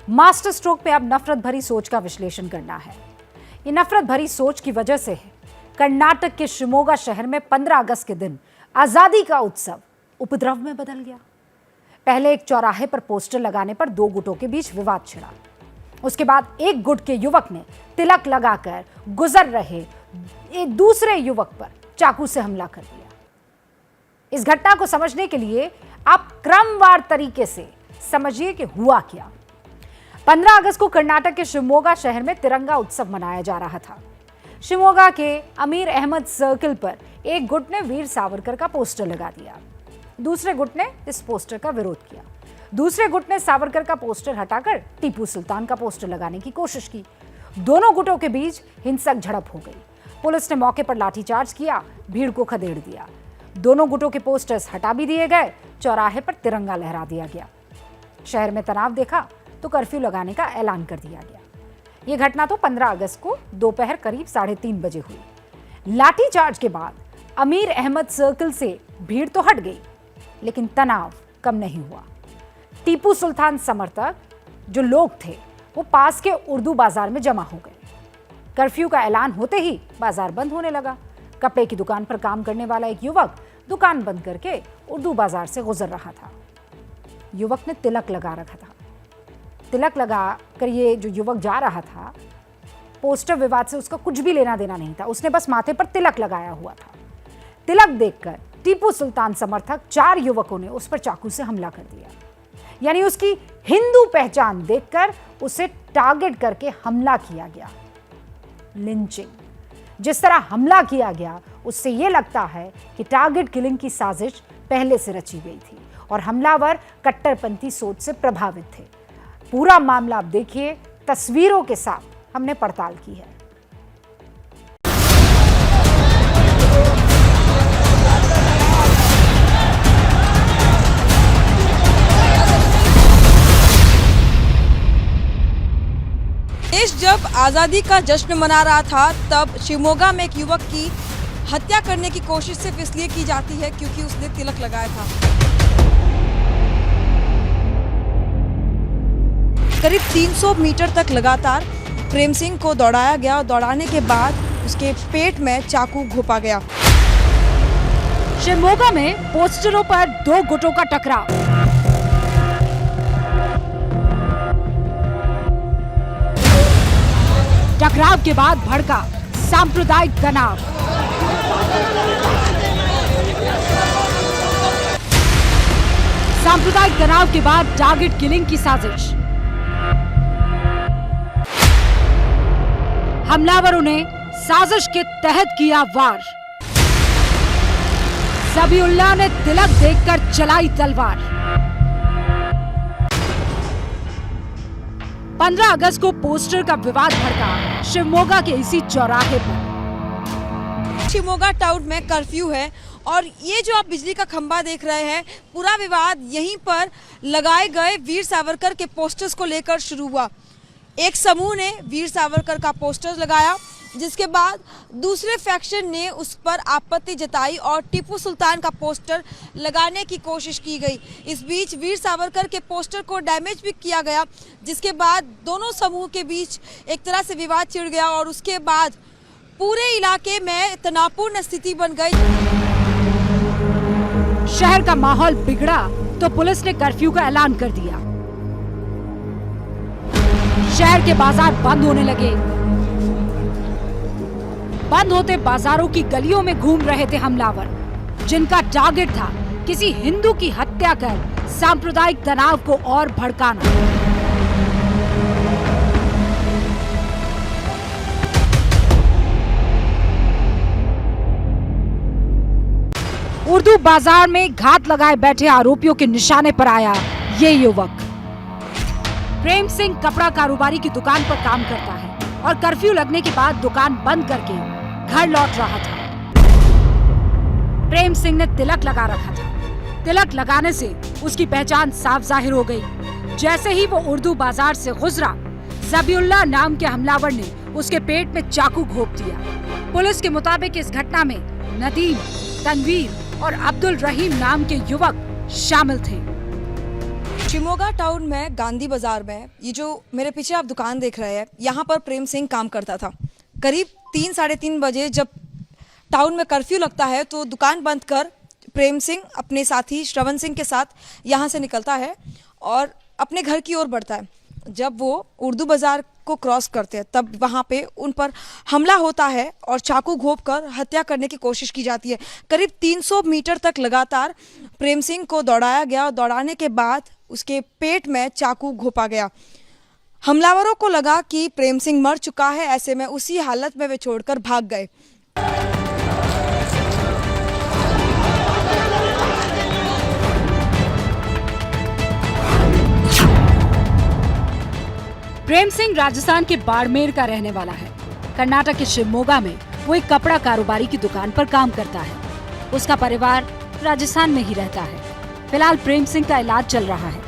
Master stroke पे अब नफरत भरी सोच का विश्लेषण करना है। ये नफरत भरी सोच की वजह से है कर्नाटक के शिमोगा शहर में 15 अगस्त के दिन आजादी का उत्सव उपद्रव में बदल गया। पहले एक चौराहे पर पोस्टर लगाने पर दो गुटों के बीच विवाद छिड़ा। उसके बाद एक गुट के युवक ने तिलक लगाकर गुजर रहे एक दूसरे युवक पर चाकू से हमला कर दिया। इस घटना को समझने के लिए आप क्रमवार तरीके से समझिए कि हुआ क्या। 15 अगस्त को कर्नाटक के शिमोगा शहर में तिरंगा उत्सव मनाया जा रहा था। शिमोगा के अमीर अहमद सर्किल पर एक गुट ने वीर सावरकर का पोस्टर लगा दिया। दूसरे गुट ने इस पोस्टर का विरोध किया। दूसरे गुट ने सावरकर का पोस्टर हटाकर टीपू सुल्तान का पोस्टर लगाने की कोशिश की। दोनों गुटों के बीच हिंसक झड़प हो गई। पुलिस ने मौके पर लाठीचार्ज किया, भीड़ को खदेड़ दिया। दोनों गुटों के पोस्टर्स हटा भी दिए गए, चौराहे पर तिरंगा लहरा दिया गया। शहर में तनाव देखा तो कर्फ्यू लगाने का ऐलान कर दिया गया। यह घटना तो 15 अगस्त को दोपहर करीब 3:30 बजे हुई। लाठीचार्ज के बाद अमीर अहमद सर्किल से भीड़ तो हट गई, लेकिन तनाव कम नहीं हुआ। टीपू सुल्तान समर्थक जो लोग थे वो पास के उर्दू बाजार में जमा हो गए। कर्फ्यू का ऐलान होते ही बाजार बंद होने लगा। कपड़े की दुकान पर काम करने वाला एक युवक दुकान बंद करके उर्दू बाजार से गुजर रहा था। युवक ने तिलक लगा रखा था। तिलक लगा कर ये जो युवक जा रहा था, पोस्टर विवाद से उसका कुछ भी लेना देना नहीं था। उसने बस माथे पर तिलक लगाया हुआ था। तिलक देखकर टीपू सुल्तान समर्थक 4 युवकों ने उस पर चाकू से हमला कर दिया। यानी उसकी हिंदू पहचान देखकर उसे टारगेट करके हमला किया गया। लिंचिंग। जिस तरह हमला किया गया उससे यह लगता है कि टारगेट किलिंग की साजिश पहले से रची गई थी और हमलावर कट्टरपंथी सोच से प्रभावित थे। पूरा मामला आप देखिए, तस्वीरों के साथ हमने पड़ताल की है। देश जब आज़ादी का जश्न मना रहा था, तब शिमोगा में एक युवक की हत्या करने की कोशिश सिर्फ इसलिए की जाती है क्योंकि उसने तिलक लगाया था। करीब 300 मीटर तक लगातार प्रेम सिंह को दौड़ाया गया और दौड़ाने के बाद उसके पेट में चाकू घोंपा गया। शिमोगा में पोस्टरों पर दो गुटों का टकराव। टकराव के बाद भड़का सांप्रदायिक तनाव। सांप्रदायिक तनाव के बाद टारगेट किलिंग की साजिश। हमलावरों ने साजिश के तहत किया वार। ज़बीउल्लाह ने तिलक देखकर चलाई तलवार। 15 अगस्त को पोस्टर का विवाद भड़का शिवमोगा के इसी चौराहे पर। शिमोगा टाउन में कर्फ्यू है और ये जो आप बिजली का खंभा देख रहे हैं, पूरा विवाद यहीं पर लगाए गए वीर सावरकर के पोस्टर्स को लेकर शुरू हुआ। एक समूह ने वीर सावरकर का पोस्टर लगाया, जिसके बाद दूसरे फैक्शन ने उस पर आपत्ति जताई और टीपू सुल्तान का पोस्टर लगाने की कोशिश की गई। इस बीच वीर सावरकर के पोस्टर को डैमेज भी किया गया, जिसके बाद दोनों समूह के बीच एक तरह से विवाद छिड़ गया और उसके बाद पूरे इलाके में तनावपूर्ण स्थिति बन गई। शहर का माहौल बिगड़ा तो पुलिस ने कर्फ्यू का ऐलान कर दिया। शहर के बाजार बंद होने लगे। बंद होते बाजारों की गलियों में घूम रहे थे हमलावर, जिनका टारगेट था किसी हिंदू की हत्या कर सांप्रदायिक तनाव को और भड़काना। उर्दू बाजार में घात लगाए बैठे आरोपियों के निशाने पर आया ये युवक। प्रेम सिंह कपड़ा कारोबारी की दुकान पर काम करता है और कर्फ्यू लगने के बाद दुकान बंद करके घर लौट रहा था। प्रेम सिंह ने तिलक लगा रखा था। तिलक लगाने से उसकी पहचान साफ जाहिर हो गई। जैसे ही वो उर्दू बाजार से गुजरा, ज़बीउल्लाह नाम के हमलावर ने उसके पेट में चाकू घोंप दिया। पुलिस के मुताबिक इस घटना में नदीम, तनवीर और अब्दुल रहीम नाम के युवक शामिल थे। शिमोगा टाउन में गांधी बाजार में ये जो मेरे पीछे आप दुकान देख रहे हैं, यहाँ पर प्रेम सिंह काम करता था। करीब 3-3:30 बजे जब टाउन में कर्फ्यू लगता है तो दुकान बंद कर प्रेम सिंह अपने साथी श्रवण सिंह के साथ यहाँ से निकलता है और अपने घर की ओर बढ़ता है। जब वो उर्दू बाज़ार को क्रॉस करते हैं तब वहाँ पे उन पर हमला होता है और चाकू घोंपकर हत्या करने की कोशिश की जाती है। करीब 300 मीटर तक लगातार प्रेम सिंह को दौड़ाया गया और दौड़ाने के बाद उसके पेट में चाकू घोंपा गया। हमलावरों को लगा कि प्रेम सिंह मर चुका है, ऐसे में उसी हालत में वे छोड़कर भाग गए। प्रेम सिंह राजस्थान के बाड़मेर का रहने वाला है। कर्नाटक के शिवमोगा में वो एक कपड़ा कारोबारी की दुकान पर काम करता है। उसका परिवार राजस्थान में ही रहता है। फिलहाल प्रेम सिंह का इलाज चल रहा है।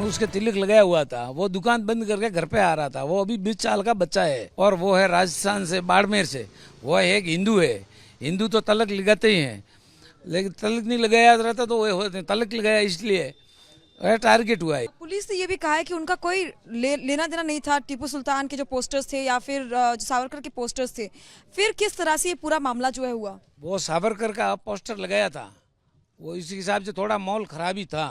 उसके तिलक लगाया हुआ था, वो दुकान बंद करके घर पे आ रहा था। वो अभी 20 साल का बच्चा है और वो है राजस्थान से, बाड़मेर से। वो एक हिंदू है। हिंदू तो तलक लगाते ही हैं, लेकिन तलक नहीं लगाया रहता तो वो तलक लगाया इसलिए टारगेट हुआ है। पुलिस ने ये भी कहा है कि उनका कोई लेना देना नहीं था टीपू सुल्तान के जो पोस्टर्स थे या फिर जो सावरकर के पोस्टर्स थे। फिर किस तरह से ये पूरा मामला जो है हुआ? वो सावरकर का पोस्टर लगाया था, वो इसी हिसाब से थोड़ा माहौल खराब ही था।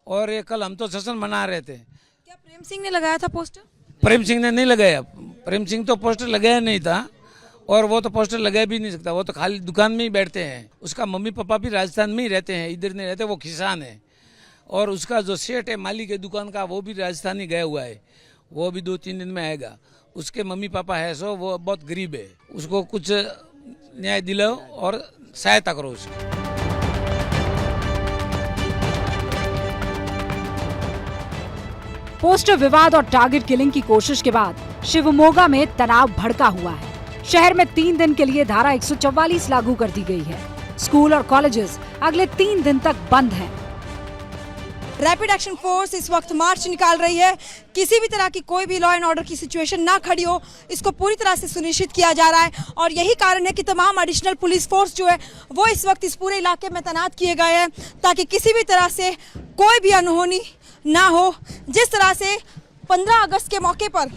और ये कल हम तो जश्न मना रहे थे। क्या प्रेम सिंह ने लगाया था पोस्टर? प्रेम सिंह ने नहीं लगाया। प्रेम सिंह तो पोस्टर लगाया नहीं था और वो तो पोस्टर लगा भी नहीं सकता। वो तो खाली दुकान में ही बैठते हैं। उसका मम्मी पापा भी राजस्थान में ही रहते हैं, इधर नहीं रहते। वो किसान है और उसका जो सेठ है मालिक है दुकान का, वो भी राजस्थान ही गया हुआ है। वो भी 2-3 दिन में आएगा। उसके मम्मी पापा है सो वो बहुत गरीब है। उसको कुछ न्याय दिलाओ और सहायता करो उसकी। पोस्टर विवाद और टारगेट किलिंग की कोशिश के बाद शिवमोगा में तनाव भड़का हुआ है। शहर में 3 दिन के लिए धारा 144 लागू कर दी गई है। स्कूल और कॉलेजेस अगले 3 दिन तक बंद हैं। रैपिड एक्शन फोर्स इस वक्त मार्च निकाल रही है। किसी भी तरह की कोई भी लॉ एंड ऑर्डर की सिचुएशन ना खड़ी हो, इसको पूरी तरह से सुनिश्चित किया जा रहा है। और यही कारण है कि तमाम एडिशनल पुलिस फोर्स जो है वो इस वक्त इस पूरे इलाके में तैनात किए गए हैं ताकि किसी भी तरह से कोई भी अनहोनी ना हो। जिस तरह से 15 अगस्त के मौके पर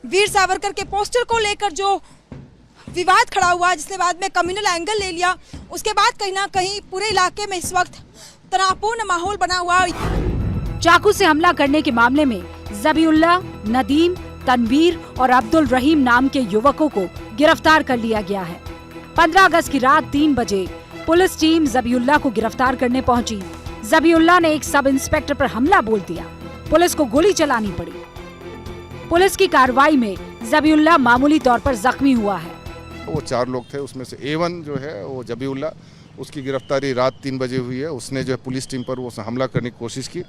वीर सावरकर के पोस्टर को लेकर जो विवाद खड़ा हुआ, जिसने बाद में कम्युनल एंगल ले लिया, उसके बाद कहीं ना कहीं पूरे इलाके में इस वक्त तनावपूर्ण माहौल बना हुआ। चाकू से हमला करने के मामले में जबीउल्लाह, नदीम, तनवीर और अब्दुल रहीम नाम के युवकों को गिरफ्तार कर लिया गया है। 15 अगस्त की रात 3 बजे पुलिस टीम जबीउल्लाह को गिरफ्तार करने पहुंची। जबीउल्लाह ने एक सब इंस्पेक्टर पर हमला बोल दिया। पुलिस को गोली चलानी पड़ी। पुलिस की कार्रवाई में जबीउल्लाह मामूली तौर पर जख्मी हुआ है। वो 4 लोग थे, उसमें से A1 जो है वो जबीउल्लाह, उसकी गिरफ्तारी रात 3 बजे हुई है। उसने जो है पुलिस टीम पर वो हमला करने की कोशिश की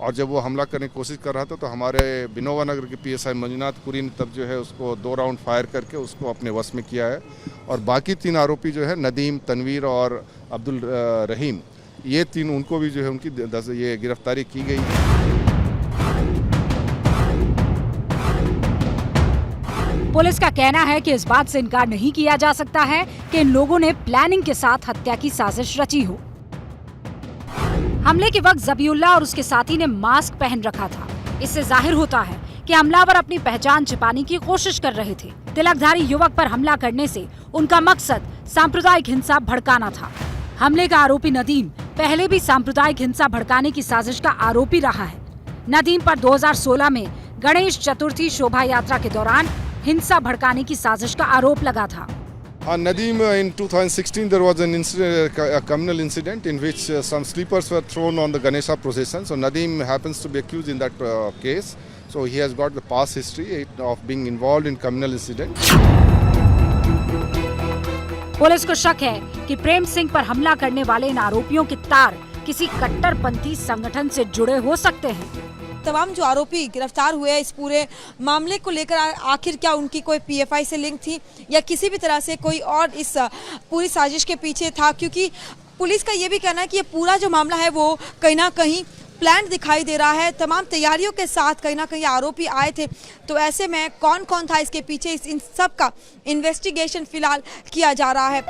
और जब वो हमला करने की कोशिश कर रहा था तो हमारे बिनोवा नगर के PSI मंजुनाथ पुरी ने तब जो है उसको 2 राउंड फायर करके उसको अपने वश में किया है। और बाकी 3 आरोपी जो है नदीम, तनवीर और अब्दुल रहीम, ये 3 उनको भी जो है उनकी ये गिरफ्तारी की गई है। पुलिस का कहना है कि इस बात से इनकार नहीं किया जा सकता है कि इन लोगों ने प्लानिंग के साथ हत्या की साजिश रची हो। हमले के वक्त जबीउल्लाह और उसके साथी ने मास्क पहन रखा था। इससे जाहिर होता है कि हमलावर अपनी पहचान छिपाने की कोशिश कर रहे थे। तिलकधारी युवक पर हमला करने से उनका मकसद सांप्रदायिक हिंसा भड़काना था। हमले का आरोपी नदीम पहले भी सांप्रदायिक हिंसा भड़काने की साजिश का आरोपी रहा है। नदीम पर 2016 में गणेश चतुर्थी शोभा यात्रा के दौरान हिंसा भड़काने की साजिश का आरोप लगा था। Nadeem, in 2016 there was an incident, a communal incident in which some sleepers were thrown on the Ganesha procession. So Nadeem happens to be accused in that case. So he has got the past history of being involved in communal incident. Police को शक है कि प्रेम सिंह पर हमला करने वाले इन आरोपियों के तार किसी कट्टरपंथी संगठन से जुड़े हो सकते हैं। तमाम जो आरोपी गिरफ्तार हुए हैं इस पूरे मामले को लेकर आखिर क्या उनकी कोई PFI से लिंक थी या किसी भी तरह से कोई और इस पूरी साजिश के पीछे था? क्योंकि पुलिस का ये भी कहना है कि ये पूरा जो मामला है वो कहीं ना कहीं प्लान दिखाई दे रहा है। तमाम तैयारियों के साथ कहीं ना कहीं आरोपी आए थे। तो ऐसे में कौन कौन था इसके पीछे, इन सब का इन्वेस्टिगेशन फिलहाल किया जा रहा है।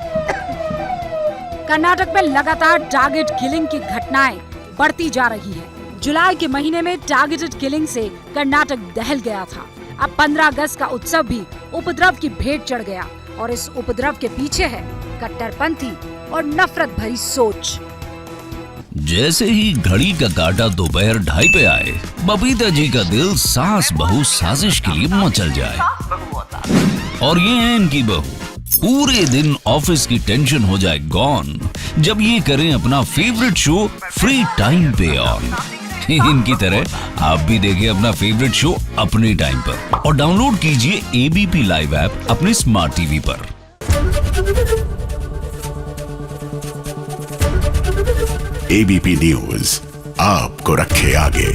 कर्नाटक में लगातार टारगेट किलिंग की घटनाएं बढ़ती जा रही है। जुलाई के महीने में टारगेटेड किलिंग से कर्नाटक दहल गया था। अब 15 अगस्त का उत्सव भी उपद्रव की भेंट चढ़ गया और इस उपद्रव के पीछे है कट्टरपंथी और नफरत भरी सोच। जैसे ही घड़ी का काटा दोपहर 2:30 पे आए, बबीता जी का दिल सास बहू साजिश के लिए मचल जाए। और ये है इनकी बहू, पूरे दिन ऑफिस की टेंशन हो जाए गॉन जब ये करें अपना फेवरेट शो फ्री टाइम पे ऑन। इनकी तरह आप भी देखिए अपना फेवरेट शो अपने टाइम पर और डाउनलोड कीजिए एबीपी लाइव ऐप अपने स्मार्ट टीवी पर। एबीपी न्यूज आपको रखे आगे।